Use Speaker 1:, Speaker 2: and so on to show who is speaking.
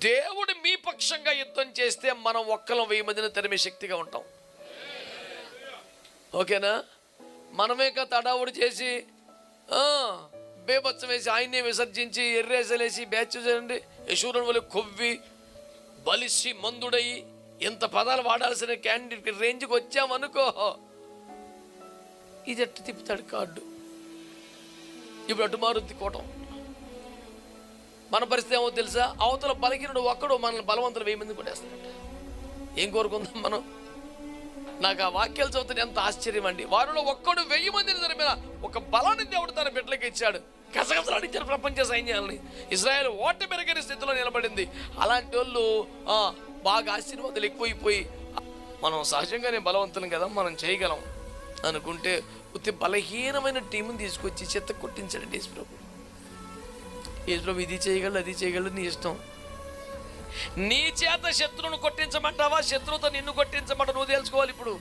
Speaker 1: దేవుడు మీ పక్షంగా యుద్ధం చేస్తే మనం ఒక్కలం 1000 మందిని తరిమే శక్తిగా ఉంటాం. ఓకేనా? మనమే తడావుడు చేసి బేబచ్చం వేసి ఆయన్నే విసర్జించి ఎర్రేసలేసి బ్యాచ్ చేయండి యశూరుని వల్ల కొవ్వి బలిసి మందుడయి ఎంత పదాలు వాడాల్సిన క్యాండిడేట్ రేంజ్కి వచ్చామనుకో, ఇది ఎట్టు తిప్పుతాడు కార్డు. ఇప్పుడు అటు మారుద్ది కోటం. మన పరిస్థితి ఏమో తెలుసా? అవతల బలహీనుడు ఒక్కడు మనల్ని బలవంతులు 1000 మంది కొట్టేస్తాడు. ఏం కోరుకుందాం మనం? నాకు ఆ వాక్యాలు చదువుతాను ఎంత ఆశ్చర్యం అండి. వారిలో ఒక్కడు 1000 మందిని తరిమిన ఒక బలాన్ని దేవుడు తన బిడ్డలకి ఇచ్చాడు. కసగసలాడించారు ప్రపంచ సైన్యాలని. ఇజ్రాయెల్ ఓట మెరుగని స్థితిలో నిలబడింది. అలాంటి వాళ్ళు బాగా ఆశీర్వాదాలు ఎక్కువైపోయి మనం సహజంగానే బలవంతులం కదా, మనం చేయగలం అనుకుంటే ఉత్తి బలహీనమైన టీంని తీసుకొచ్చి చెత్త కొట్టించాడు యేసు ప్రభు. యేసు ప్రభు ఇది చేయగలడు, అది చేయగలడు, నీ ఇష్టం. నీ చేత శత్రువును కొట్టించమంటావా, శత్రువుతో నిన్ను కొట్టించమంట నువ్వు తెలుసుకోవాలి. ఇప్పుడు